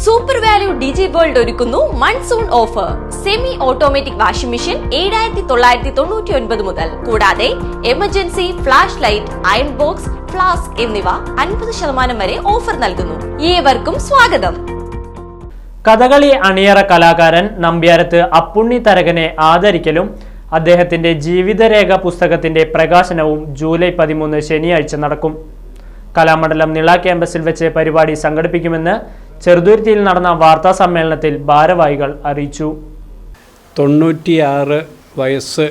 Super value ഡിജി world ഒരുക്കുന്നു monsoon offer. Semi automatic washing machine 7,999 മുതൽ. കൂടാതെ emergency flash light, iron box, flask എന്നിവ 50% വരെ ഓഫർ നൽകുന്നു. ഏവർക്കും സ്വാഗതം. കഥകളി അണിയറ കലാകാരൻ നമ്പ്യാരത്ത് അപ്പുണ്ണി തരകനെ ആദരിക്കലും അദ്ദേഹത്തിന്റെ ജീവിതരേഖ പുസ്തകത്തിന്റെ പ്രകാശനവും ജൂലൈ 13 ശനിയാഴ്ച നടക്കും. കലാമണ്ഡലം നിള ക്യാമ്പസിൽ വെച്ച് പരിപാടി സംഘടിപ്പിക്കുമെന്ന് ചെറുതുരുത്തിയിൽ നടന്ന വാർത്താ സമ്മേളനത്തിൽ ഭാരവാഹികൾ അറിയിച്ചു. 96 വയസ്സ്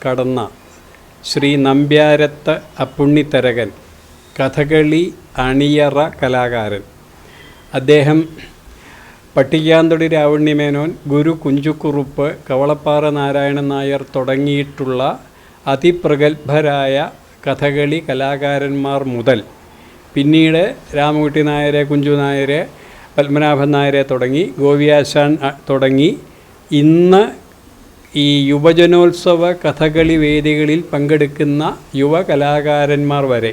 കടന്ന ശ്രീ നമ്പ്യാരത്ത് അപ്പുണ്ണി തരകൻ കഥകളി അണിയറ കലാകാരൻ. അദ്ദേഹം പട്ടിക്കാന്തൊടി രാവണ്യമേനോൻ, ഗുരു കുഞ്ചുക്കുറുപ്പ്, കവളപ്പാറ നാരായണൻ നായർ തുടങ്ങിയിട്ടുള്ള അതിപ്രഗത്ഭരായ കഥകളി കലാകാരന്മാർ മുതൽ പിന്നീട് രാമകുട്ടി നായരെ, കുഞ്ചു നായരെ, പത്മനാഭൻ നായരെ തുടങ്ങി ഗോപിയാശാൻ തുടങ്ങി ഇന്ന് ഈ യുവജനോത്സവ കഥകളി വേദികളിൽ പങ്കെടുക്കുന്ന യുവ കലാകാരന്മാർ വരെ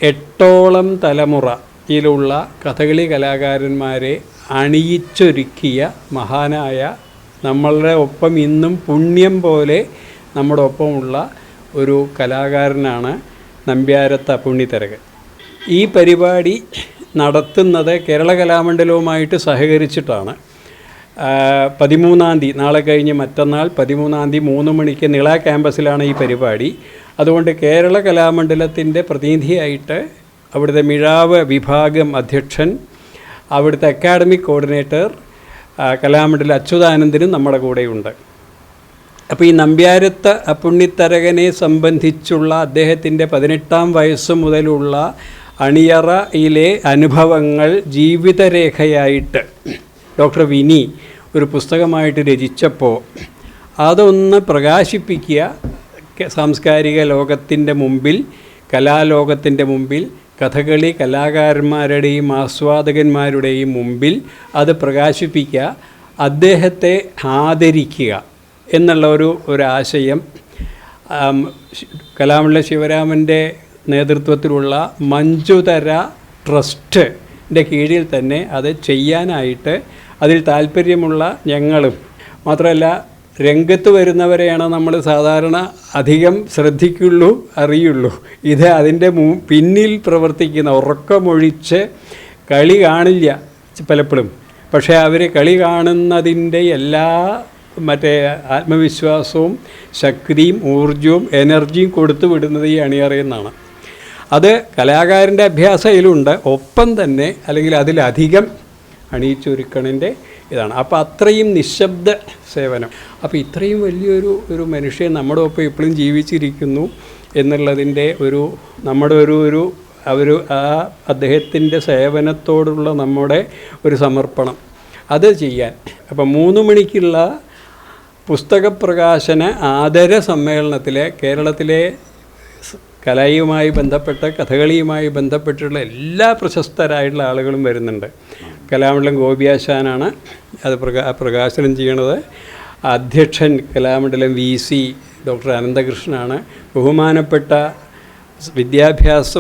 8ഓളം തലമുറയിലുള്ള കഥകളി കലാകാരന്മാരെ അണിയിച്ചൊരുക്കിയ മഹാനായ, നമ്മളുടെ ഒപ്പം ഇന്നും പുണ്യം പോലെ നമ്മുടെ ഒപ്പമുള്ള ഒരു കലാകാരനാണ് നമ്പ്യാരത്ത് അപ്പുണ്ണി തരകൻ. ഈ പരിപാടി നടത്തുന്നത് കേരള കലാമണ്ഡലവുമായിട്ട് സഹകരിച്ചിട്ടാണ്. 13-ാം തീയതി, നാളെ കഴിഞ്ഞ് മറ്റന്നാൾ 13-ാം തീയതി 3 മണിക്ക് നിള ക്യാമ്പസിലാണ് ഈ പരിപാടി. അതുകൊണ്ട് കേരള കലാമണ്ഡലത്തിൻ്റെ പ്രതിനിധിയായിട്ട് അവിടുത്തെ മിഴാവ് വിഭാഗം അധ്യക്ഷൻ, അവിടുത്തെ അക്കാഡമിക് കോർഡിനേറ്റർ കലാമണ്ഡലം അച്യുതാനന്ദനും നമ്മുടെ കൂടെയുണ്ട്. അപ്പോൾ ഈ നമ്പ്യാരത്ത് അപ്പുണ്ണി തരകനെ സംബന്ധിച്ചുള്ള അദ്ദേഹത്തിൻ്റെ 18-ാം വയസ്സ് മുതലുള്ള അണിയറയിലെ അനുഭവങ്ങൾ ജീവിതരേഖയായിട്ട് ഡോക്ടർ വിനി ഒരു പുസ്തകമായിട്ട് രചിച്ചപ്പോൾ അതൊന്ന് പ്രകാശിപ്പിക്കുക, സാംസ്കാരിക ലോകത്തിൻ്റെ മുമ്പിൽ, കലാലോകത്തിൻ്റെ മുമ്പിൽ, കഥകളി കലാകാരന്മാരുടെയും ആസ്വാദകന്മാരുടെയും മുമ്പിൽ അത് പ്രകാശിപ്പിക്കുക, അദ്ദേഹത്തെ ആദരിക്കുക എന്നുള്ള ഒരു ആശയം കലാമണ്ഡലം ശിവരാമൻ്റെ നേതൃത്വത്തിലുള്ള മഞ്ജുതര ട്രസ്റ്റിൻ്റെ കീഴിൽ തന്നെ അത് ചെയ്യാനായിട്ട് അതിൽ താല്പര്യമുള്ള ഞങ്ങളും, മാത്രമല്ല രംഗത്ത് വരുന്നവരെയാണ് നമ്മൾ സാധാരണ അധികം ശ്രദ്ധിക്കുള്ളൂ, അറിയുള്ളൂ. ഇത് അതിൻ്റെ പിന്നിൽ പ്രവർത്തിക്കുന്ന, ഉറക്കമൊഴിച്ച് കളി കാണില്ല പലപ്പോഴും, പക്ഷേ അവർ കളി കാണുന്നതിൻ്റെ എല്ലാ ആത്മവിശ്വാസവും ശക്തിയും ഊർജവും എനർജിയും കൊടുത്തു വിടുന്നത് ഈ അണിയറയിൽ നിന്നാണ്. അത് കലാകാരൻ്റെ അഭ്യാസയിലുണ്ട്, ഒപ്പം തന്നെ അല്ലെങ്കിൽ അതിലധികം അണിയിച്ചൊരുക്കണിൻ്റെ ഇതാണ്. അപ്പോൾ അത്രയും നിശബ്ദ സേവനം. അപ്പോൾ ഇത്രയും വലിയൊരു മനുഷ്യൻ നമ്മുടെ ഒപ്പം ഇപ്പോഴും ജീവിച്ചിരിക്കുന്നു എന്നുള്ളതിൻ്റെ നമ്മുടെ അദ്ദേഹത്തിൻ്റെ സേവനത്തോടുള്ള നമ്മുടെ ഒരു സമർപ്പണം അത് ചെയ്യാൻ. അപ്പം 3 മണിക്കുള്ള പുസ്തകപ്രകാശന ആദര സമ്മേളനത്തിലെ കേരളത്തിലെ കലയുമായി ബന്ധപ്പെട്ട, കഥകളിയുമായി ബന്ധപ്പെട്ടുള്ള എല്ലാ പ്രശസ്തരായിട്ടുള്ള ആളുകളും വരുന്നുണ്ട്. കലാമണ്ഡലം ഗോപിയാശാനാണ് അത് പ്രകാശനം ചെയ്യണത്. അധ്യക്ഷൻ കലാമണ്ഡലം VC ഡോക്ടർ അനന്തകൃഷ്ണനാണ്. ബഹുമാനപ്പെട്ട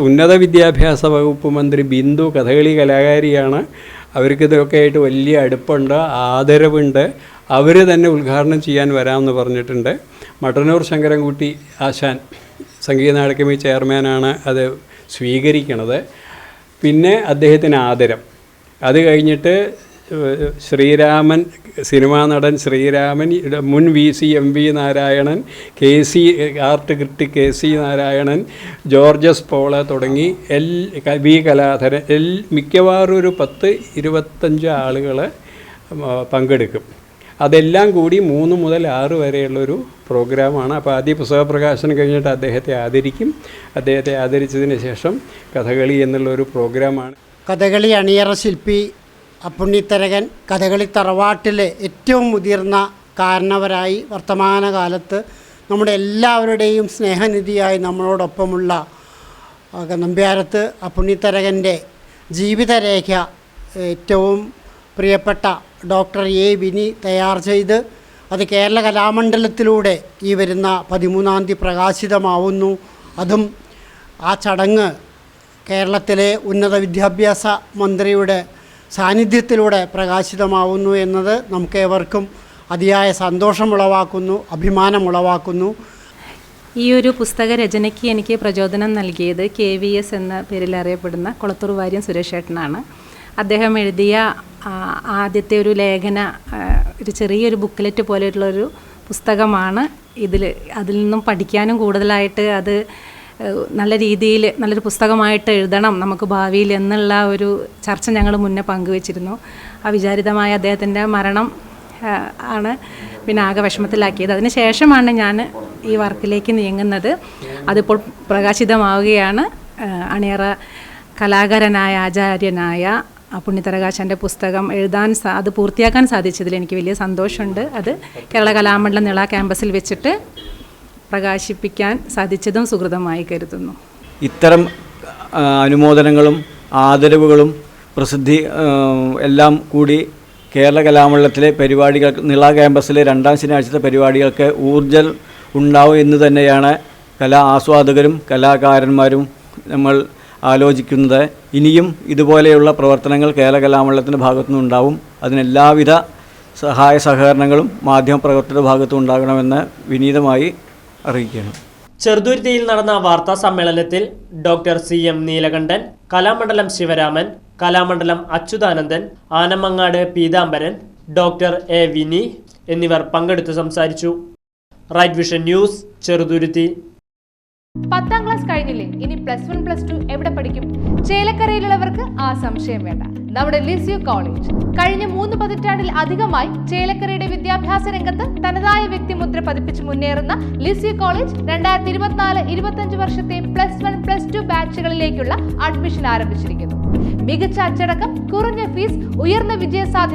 ഉന്നത വിദ്യാഭ്യാസ വകുപ്പ് മന്ത്രി ബിന്ദു കഥകളി കലാകാരിയാണ്. അവർക്ക് ഇതൊക്കെ ആയിട്ട് വലിയ അടുപ്പുണ്ട്, ആദരവുണ്ട്. അവർ തന്നെ ഉദ്ഘാടനം ചെയ്യാൻ വരാമെന്ന് പറഞ്ഞിട്ടുണ്ട്. മട്ടന്നൂർ ശങ്കരൻകുട്ടി ആശാൻ സംഗീത നാടക കമ്മിറ്റി ചെയർമാനാണ് അത് സ്വീകരിക്കണത്. പിന്നെ അദ്ദേഹത്തിന് ആദരം. അത് കഴിഞ്ഞിട്ട് ശ്രീരാമൻ, സിനിമാ നടൻ ശ്രീരാമൻ, മുൻ VC MV Narayanan, art critic KC Narayanan, ജോർജസ് പോള തുടങ്ങി V കലാധരൻ, മിക്കവാറും ഒരു 10-25 ആളുകൾ പങ്കെടുക്കും. അതെല്ലാം കൂടി 3 മുതൽ 6 വരെയുള്ളൊരു പ്രോഗ്രാമാണ്. അപ്പോൾ ആദ്യ പുസ്തക പ്രകാശനം കഴിഞ്ഞിട്ട് അദ്ദേഹത്തെ ആദരിക്കും. അദ്ദേഹത്തെ ആദരിച്ചതിന് ശേഷം കഥകളി എന്നുള്ളൊരു പ്രോഗ്രാമാണ്. കഥകളി അണിയറ ശില്പി അപ്പുണ്ണി തരകൻ കഥകളി തറവാട്ടിലെ ഏറ്റവും മുതിർന്ന കാരണവരായി വർത്തമാനകാലത്ത് നമ്മുടെ എല്ലാവരുടെയും സ്നേഹനിധിയായി നമ്മളോടൊപ്പമുള്ള നമ്പ്യാരത്ത് അപ്പുണ്ണി തരകൻ്റെ ജീവിതരേഖ ഏറ്റവും പ്രിയപ്പെട്ട ഡോക്ടർ വിനി തയ്യാർ ചെയ്ത് അത് കേരള കലാമണ്ഡലത്തിലൂടെ ഈ വരുന്ന 13-ാം തീയതി പ്രകാശിതമാവുന്നു. അതും ആ ചടങ്ങ് കേരളത്തിലെ ഉന്നത വിദ്യാഭ്യാസ മന്ത്രിയുടെ സാന്നിധ്യത്തിലൂടെ പ്രകാശിതമാവുന്നു എന്നത് നമുക്കേവർക്കും അതിയായ സന്തോഷമുളവാക്കുന്നു, അഭിമാനമുളവാക്കുന്നു. ഈ ഒരു പുസ്തക രചനയ്ക്ക് എനിക്ക് പ്രചോദനം നൽകിയത് KVS എന്ന പേരിൽ അറിയപ്പെടുന്ന കൊളത്തൂർ വാര്യൻ സുരേഷേട്ടനാണ്. അദ്ദേഹം എഴുതിയ ആദ്യത്തെ ഒരു ലേഖന ഒരു ചെറിയൊരു ബുക്ക്ലെറ്റ് പോലെയുള്ളൊരു പുസ്തകമാണ് അതിൽ നിന്നും പഠിക്കാനും കൂടുതലായിട്ട് അത് നല്ല രീതിയിൽ നല്ലൊരു പുസ്തകമായിട്ട് എഴുതണം നമുക്ക് ഭാവിയിൽ എന്നുള്ള ഒരു ചർച്ച ഞങ്ങൾ മുന്നേ പങ്കുവച്ചിരുന്നു. അവിചാരിതമായ അദ്ദേഹത്തിൻ്റെ മരണം ആണ് പിന്നെ ആകെ വിഷമത്തിലാക്കിയത്. അതിന് ശേഷമാണ് ഞാൻ ഈ വർക്കിലേക്ക് നീങ്ങുന്നത്. അതിപ്പോൾ പ്രകാശിതമാവുകയാണ്. അണിയറ കലാകാരനായ ആചാര്യനായ പുണ്യതരകാശൻ്റെ പുസ്തകം അത് പൂർത്തിയാക്കാൻ സാധിച്ചതിൽ എനിക്ക് വലിയ സന്തോഷമുണ്ട്. അത് കേരള കലാമണ്ഡലം നിള ക്യാമ്പസിൽ വെച്ചിട്ട് പ്രകാശിപ്പിക്കാൻ സാധിച്ചതും സുഹൃതമായി കരുതുന്നു. ഇത്തരം അനുമോദനങ്ങളും ആദരവുകളും പ്രസിദ്ധി എല്ലാം കൂടി കേരള കലാമണ്ഡലത്തിലെ പരിപാടികൾ നിള ക്യാമ്പസിലെ 2ാം ശനിയാഴ്ചത്തെ പരിപാടികൾക്ക് ഊർജ്ജം ഉണ്ടാവും എന്ന് തന്നെയാണ് കലാ ആസ്വാദകരും കലാകാരന്മാരും നമ്മൾ ആലോചിക്കുന്നത്. ഇനിയും ഇതുപോലെയുള്ള പ്രവർത്തനങ്ങൾ കേരള കലാമണ്ഡലത്തിൻ്റെ ഭാഗത്തുനിന്നുണ്ടാവും. അതിനെല്ലാവിധ സഹായ സഹകരണങ്ങളും മാധ്യമപ്രവർത്തകരുടെ ഭാഗത്തും ഉണ്ടാകണമെന്ന് വിനീതമായി അറിയിക്കുകയാണ്. ചെറുതുരുത്തിയിൽ നടന്ന വാർത്താ സമ്മേളനത്തിൽ doctor CM Neelakandan, Kalamandalam Sivaraman, Kalamandalam Achuthanandan, Anamangad Peethambaran, doctor A Vini എന്നിവർ പങ്കെടുത്തു സംസാരിച്ചു. Right vision news, Cheruthuruthy. 10ാം ക്ലാസ് കഴിഞ്ഞില്ലേ? ഇനി +1 +2 എവിടെ പഠിക്കും? ചേലക്കരയിലുള്ളവർക്ക് ആ സംശയം വേണ്ട. നമ്മുടെ ലിസ്യു കോളേജ് കഴിഞ്ഞ 3 പതിറ്റാണ്ടിൽ അധികമായി ചേലക്കരയുടെ വിദ്യാഭ്യാസ രംഗത്ത് തനതായ വ്യക്തിമുദ്ര പതിപ്പിച്ച് മുന്നേറുന്ന ലിസ്യു കോളേജ് 2024-25 വർഷത്തെ +1 +2 ബാച്ചുകളിലേക്കുള്ള അഡ്മിഷൻ ആരംഭിച്ചിരിക്കുന്നു. മികച്ച അച്ചടക്കം, കുറഞ്ഞ ഫീസ്, ഉയർന്ന വിജയസാധ്യത